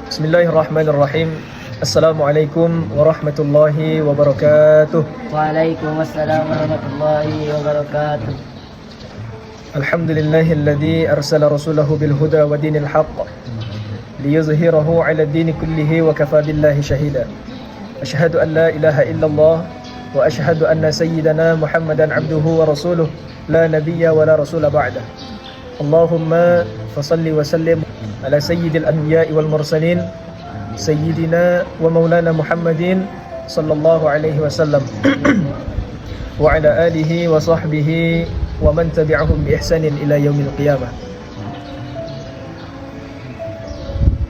Bismillahirrahmanirrahim. Assalamualaikum warahmatullahi wabarakatuh. Waalaikumsalam warahmatullahi wabarakatuh. Alhamdulillahilladzi arsala rasulahu bil huda wa dinil haqq liyuzhirahu 'ala ad-din kullihi wa kafa billahi shahida. Asyhadu an la ilaha illallah wa asyhadu anna sayyidana Muhammadan 'abduhu wa rasuluh la nabiyya wa la rasula ba'dah. Allahumma fasalli wa sallim ala sayyidil anbiya'i wal mursalin sayyidina wa maulana Muhammadin sallallahu alaihi wasallam wa ala alihi wa sahbihi wa man tabi'ahum bi ihsanin ila yaumil qiyamah.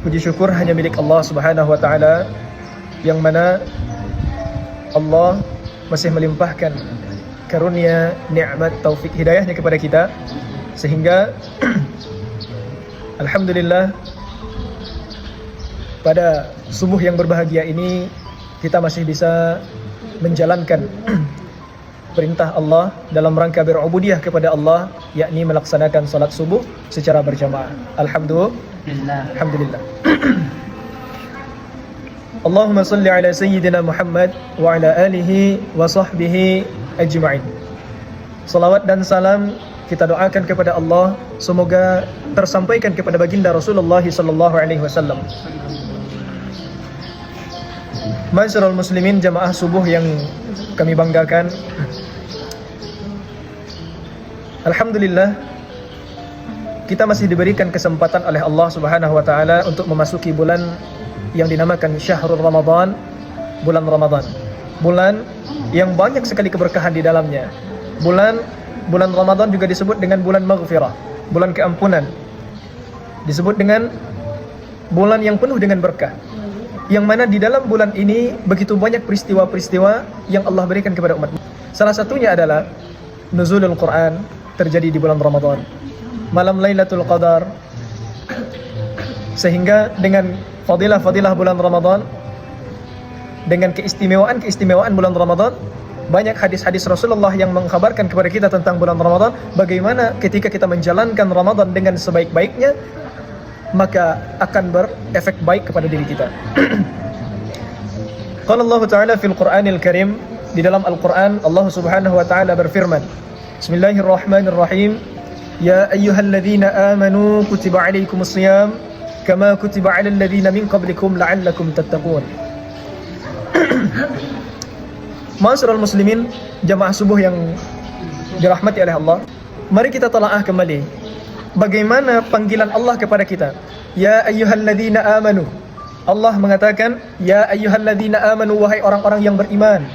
Puji syukur hanya milik Allah Subhanahu wa taala, yang mana Allah masih melimpahkan karunia, nikmat, taufik, hidayahnya kepada kita, sehingga alhamdulillah pada subuh yang berbahagia ini kita masih bisa menjalankan perintah Allah dalam rangka berubudiyah kepada Allah, yakni melaksanakan salat subuh secara berjamaah. Alhamdulillah. Allahumma salli ala sayyidina Muhammad wa ala alihi wa sahbihi ajma'in. Salawat dan salam kita doakan kepada Allah semoga tersampaikan kepada baginda Rasulullah sallallahu alaihi wasallam. Ma'asyiral muslimin, jamaah subuh yang kami banggakan, alhamdulillah kita masih diberikan kesempatan oleh Allah Subhanahu wa taala untuk memasuki bulan yang dinamakan Syahrul Ramadan, bulan Ramadan. Bulan yang banyak sekali keberkahan di dalamnya. Bulan Ramadan juga disebut dengan bulan maghfirah, bulan keampunan. Disebut dengan bulan yang penuh dengan berkah. Yang mana di dalam bulan ini begitu banyak peristiwa-peristiwa yang Allah berikan kepada umat. Salah satunya adalah nuzulul Quran terjadi di bulan Ramadan. Malam Lailatul Qadar. Sehingga dengan fadilah-fadilah bulan Ramadan, dengan keistimewaan bulan Ramadan, banyak hadis-hadis Rasulullah yang mengkhabarkan kepada kita tentang bulan Ramadan, bagaimana ketika kita menjalankan Ramadan dengan sebaik-baiknya, maka akan berefek baik kepada diri kita. Qala Allah Ta'ala fil Qur'anil Karim, di dalam Al-Quran Allah Subhanahu wa Ta'ala berfirman, Bismillahirrahmanirrahim, Ya ayyuhalladzina amanu kutiba alaikumus shiyam kama kutiba alal ladzina min qablikum la'allakum tattaqun. Ma'asyiral muslimin, jamaah subuh yang dirahmati oleh Allah, mari kita telaah kembali bagaimana panggilan Allah kepada kita. Ya ayyuhalladzina amanu. Allah mengatakan, Ya ayyuhalladzina amanu, wahai orang-orang yang beriman.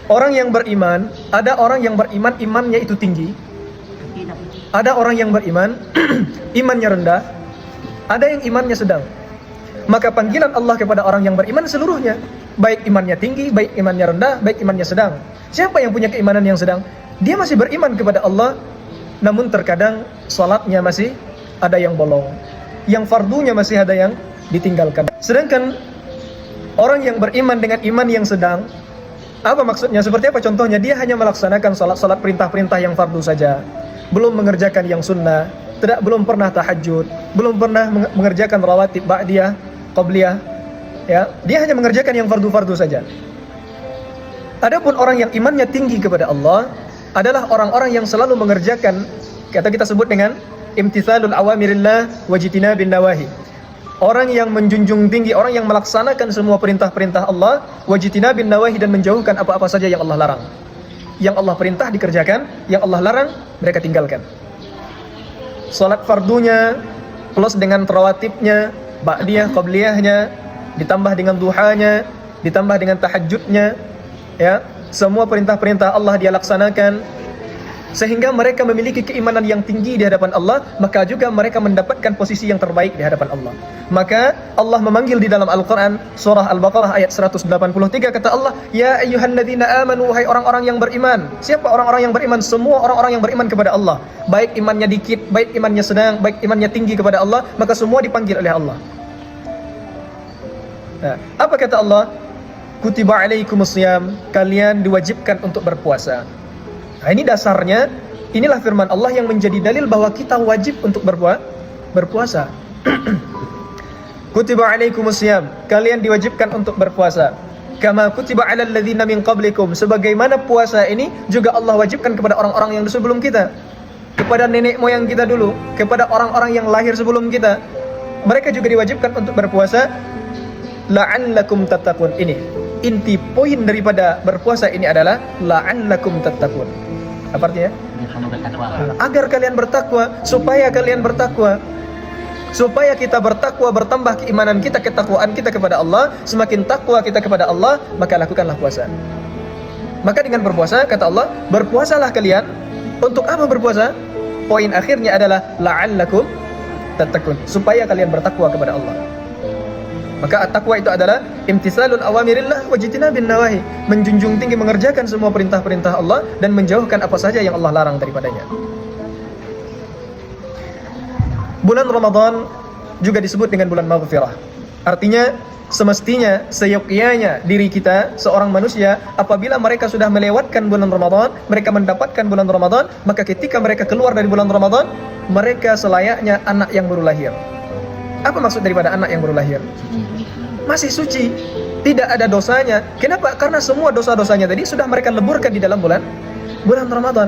Orang yang beriman, ada orang yang beriman imannya itu tinggi, ada orang yang beriman imannya rendah, ada yang imannya sedang. Maka panggilan Allah kepada orang yang beriman seluruhnya, baik imannya tinggi, baik imannya rendah, baik imannya sedang. Siapa yang punya keimanan yang sedang? Dia masih beriman kepada Allah, namun terkadang salatnya masih ada yang bolong, yang fardunya masih ada yang ditinggalkan. Sedangkan orang yang beriman dengan iman yang sedang, apa maksudnya? Seperti apa contohnya? Dia hanya melaksanakan salat perintah-perintah yang fardu saja, belum mengerjakan yang sunnah, belum pernah tahajud, belum pernah mengerjakan rawatib, ba'diyah, qabliyah, ya, dia hanya mengerjakan yang fardu-fardu saja. Adapun orang yang imannya tinggi kepada Allah adalah orang-orang yang selalu mengerjakan, kata kita sebut dengan imtithalul awamirillah wajtinabin nawahi. Orang yang menjunjung tinggi, orang yang melaksanakan semua perintah-perintah Allah, wajtinabin nawahi, dan menjauhkan apa-apa saja yang Allah larang. Yang Allah perintah dikerjakan, yang Allah larang mereka tinggalkan. Salat fardunya plus dengan rawatibnya, ba'diyah, qabliyahnya, ditambah dengan duhanya, ditambah dengan tahajudnya, ya, semua perintah-perintah Allah dia laksanakan, sehingga mereka memiliki keimanan yang tinggi di hadapan Allah, maka juga mereka mendapatkan posisi yang terbaik di hadapan Allah. Maka Allah memanggil di dalam Al-Quran surah Al-Baqarah ayat 183, kata Allah, Ya ayyuhalladzina amanu, wahai orang-orang yang beriman. Siapa orang-orang yang beriman? Semua orang-orang yang beriman kepada Allah, baik imannya dikit, baik imannya sedang, baik imannya tinggi kepada Allah, maka semua dipanggil oleh Allah. Nah, apa kata Allah? Kutiba alaikumus shiyam, kalian diwajibkan untuk berpuasa. Nah, ini dasarnya, inilah firman Allah yang menjadi dalil bahwa kita wajib untuk berpuasa. Kutiba alaikumusiyam, kalian diwajibkan untuk berpuasa. Kama kutiba alal ladzina min qablikum, sebagaimana puasa ini juga Allah wajibkan kepada orang-orang yang sebelum kita, kepada nenek moyang kita dulu, kepada orang-orang yang lahir sebelum kita. Mereka juga diwajibkan untuk berpuasa. La'allakum tattaqun. Ini inti poin daripada berpuasa ini adalah la'allakum tattaqun. Apa artinya? Agar kalian bertakwa, supaya kalian bertakwa. Supaya kita bertakwa, bertambah keimanan kita, ketakwaan kita kepada Allah. Semakin takwa kita kepada Allah, maka lakukanlah puasa. Maka dengan berpuasa, kata Allah, berpuasalah kalian. Untuk apa berpuasa? Poin akhirnya adalah la'allakum tattaqun, supaya kalian bertakwa kepada Allah. Maka at-taqwa itu adalah imtisalul awamirillah wa jitinabin nawahi, menjunjung tinggi mengerjakan semua perintah-perintah Allah dan menjauhkan apa saja yang Allah larang daripadanya. Bulan Ramadan juga disebut dengan bulan maghfirah. Artinya semestinya, seyogyanya diri kita, seorang manusia, apabila mereka sudah melewatkan bulan Ramadan, mereka mendapatkan bulan Ramadan, maka ketika mereka keluar dari bulan Ramadan, mereka selayaknya anak yang baru lahir. Apa maksud daripada anak yang baru lahir? Masih suci, tidak ada dosanya. Kenapa? Karena semua dosa-dosanya tadi sudah mereka leburkan di dalam bulan Ramadan.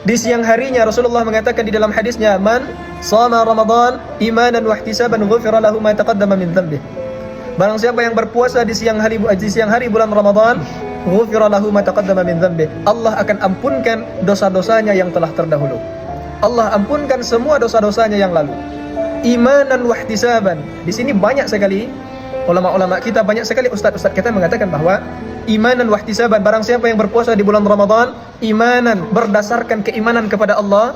Di siang harinya Rasulullah mengatakan di dalam hadisnya, man shama Ramadan imanan wa ihtisaban ghufira lahu ma taqaddama min dhanbihi. Barang siapa yang berpuasa di siang hari bulan Ramadan, ghufira lahu ma taqaddama min dhanbihi, Allah akan ampunkan dosa-dosanya yang telah terdahulu. Allah ampunkan semua dosa-dosanya yang lalu. Imanan wa ihtisaban. Di sini banyak sekali ulama-ulama kita, banyak sekali ustaz-ustaz kita mengatakan bahwa imanan wa ihtisaban, barang siapa yang berpuasa di bulan Ramadan, imanan berdasarkan keimanan kepada Allah,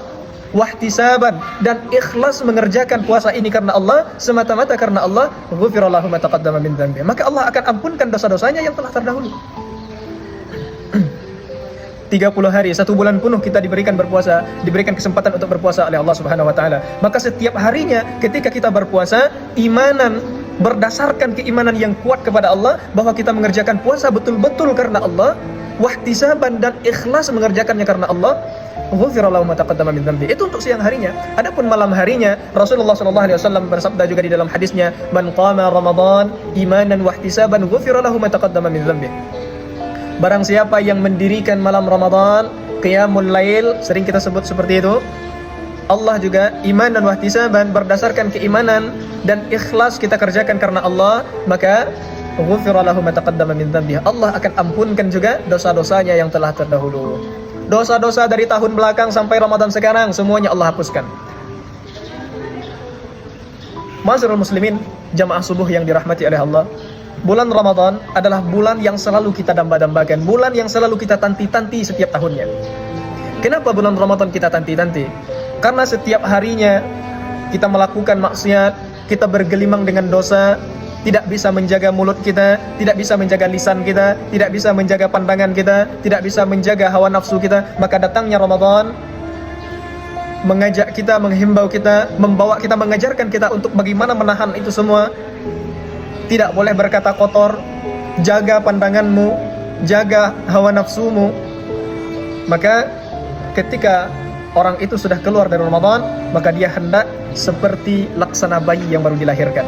wa ihtisaban dan ikhlas mengerjakan puasa ini karena Allah, semata-mata karena Allah, ghufira lahu ma taqaddama min dhanbi, maka Allah akan ampunkan dosa-dosanya yang telah terdahulu. 30 hari, 1 bulan penuh kita diberikan berpuasa, diberikan kesempatan untuk berpuasa oleh Allah Subhanahu wa taala. Maka setiap harinya ketika kita berpuasa, imanan berdasarkan keimanan yang kuat kepada Allah bahwa kita mengerjakan puasa betul-betul karena Allah, wahtisaban dan ikhlas mengerjakannya karena Allah, ghufira lahu ma taqaddama min dhanbi. Itu untuk siang harinya. Adapun malam harinya, Rasulullah sallallahu alaihi wasallam bersabda juga di dalam hadisnya, man qama Ramadan imanan wahtisaban ghufira lahu ma taqaddama min dhanbi. Barang siapa yang mendirikan malam Ramadan, qiyamul lail, sering kita sebut seperti itu, Allah juga iman dan wahtisaban, berdasarkan keimanan dan ikhlas kita kerjakan karena Allah, maka ghufira lahu ma taqaddama min dhanbihi, Allah akan ampunkan juga dosa-dosanya yang telah terdahulu. Dosa-dosa dari tahun belakang sampai Ramadan sekarang semuanya Allah hapuskan. Ma'asyiral muslimin, jamaah subuh yang dirahmati oleh Allah, bulan Ramadan adalah bulan yang selalu kita damba-dambakan, bulan yang selalu kita tanti-tanti setiap tahunnya. Kenapa bulan Ramadan kita tanti-tanti? Karena setiap harinya kita melakukan maksiat, kita bergelimang dengan dosa, tidak bisa menjaga mulut kita, tidak bisa menjaga lisan kita, tidak bisa menjaga pandangan kita, tidak bisa menjaga hawa nafsu kita. Maka datangnya Ramadan mengajak kita, menghimbau kita, membawa kita, mengajarkan kita untuk bagaimana menahan itu semua. Tidak boleh berkata kotor, jaga pandanganmu, jaga hawa nafsumu. Maka ketika orang itu sudah keluar dari Ramadan, maka dia hendak seperti laksana bayi yang baru dilahirkan,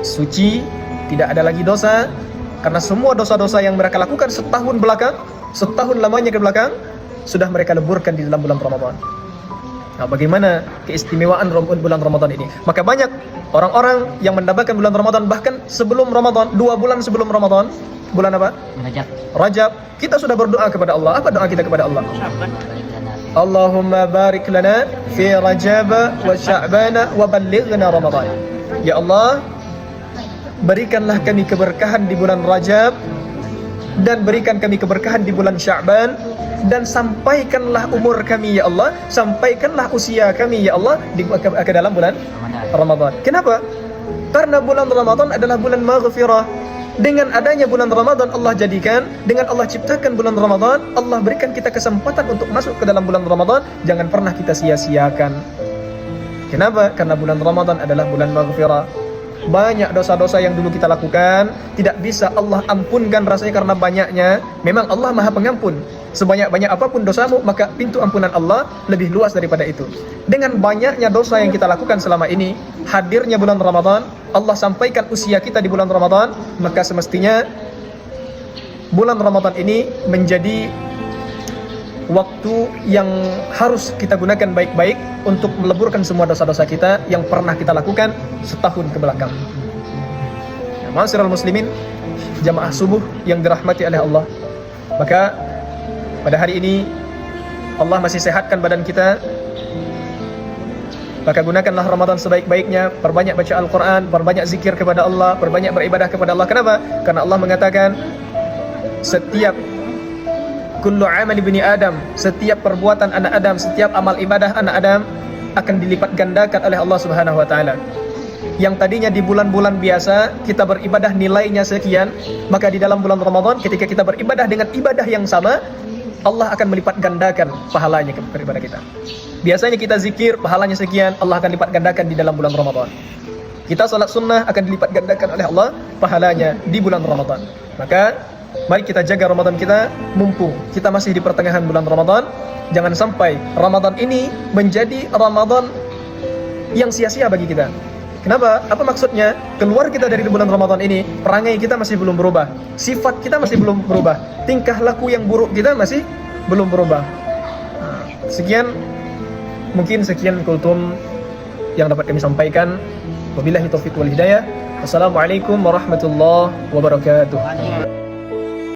suci, tidak ada lagi dosa, karena semua dosa-dosa yang mereka lakukan setahun belakang, setahun lamanya ke belakang, sudah mereka leburkan di dalam bulan Ramadan. Nah, bagaimana keistimewaan bulan Ramadan ini? Maka banyak orang-orang yang mendapatkan bulan Ramadan bahkan sebelum Ramadan, 2 bulan sebelum Ramadan. Bulan apa? Rajab. Kita sudah berdoa kepada Allah. Apa doa kita kepada Allah? Allahumma barik lana fi Rajab wa Sya'ban wa ballighna Ramadan. Ya Allah, berikanlah kami keberkahan di bulan Rajab dan berikan kami keberkahan di bulan Sya'ban, dan sampaikanlah umur kami ya Allah, sampaikanlah usia kami ya Allah ke dalam bulan Ramadan. Kenapa? Karena bulan Ramadan adalah bulan maghfirah. Dengan adanya bulan Ramadan, Allah jadikan, dengan Allah ciptakan bulan Ramadan, Allah berikan kita kesempatan untuk masuk ke dalam bulan Ramadan. Jangan pernah kita sia-siakan. Kenapa? Karena bulan Ramadan adalah bulan maghfirah. Banyak dosa-dosa yang dulu kita lakukan tidak bisa Allah ampunkan rasanya karena banyaknya. Memang Allah Maha Pengampun, Sebanyak-banyak apapun dosamu, maka pintu ampunan Allah lebih luas daripada itu. Dengan banyaknya dosa yang kita lakukan selama ini, hadirnya bulan Ramadan, Allah sampaikan usia kita di bulan Ramadan, maka semestinya bulan Ramadan ini menjadi waktu yang harus kita gunakan baik-baik untuk meleburkan semua dosa-dosa kita yang pernah kita lakukan setahun ke belakang. Ma'asyiral muslimin, jamaah subuh yang dirahmati oleh Allah. Maka pada hari ini Allah masih sehatkan badan kita, maka gunakanlah Ramadan sebaik-baiknya. Perbanyak baca Al-Quran, perbanyak zikir kepada Allah, perbanyak beribadah kepada Allah. Kenapa? Karena Allah mengatakan setiap kullu amal ibni Adam, setiap perbuatan anak Adam, setiap amal ibadah anak Adam akan dilipat gandakan oleh Allah Subhanahu wa taala. Yang tadinya di bulan-bulan biasa kita beribadah nilainya sekian, maka di dalam bulan Ramadan ketika kita beribadah dengan ibadah yang sama, Allah akan melipat gandakan pahalanya kepada kita. Biasanya kita zikir, pahalanya sekian, Allah akan lipat gandakan di dalam bulan Ramadan. Kita salat sunnah akan dilipat gandakan oleh Allah pahalanya di bulan Ramadan. Maka mari kita jaga Ramadan kita, mumpung kita masih di pertengahan bulan Ramadan. Jangan sampai Ramadan ini menjadi Ramadan yang sia-sia bagi kita. Kenapa? Apa maksudnya? Keluar kita dari bulan Ramadan ini, perangai kita masih belum berubah, sifat kita masih belum berubah, tingkah laku yang buruk kita masih belum berubah. Sekian kultum yang dapat kami sampaikan. Wabillahi taufiq wal hidayah. Wassalamualaikum warahmatullahi wabarakatuh.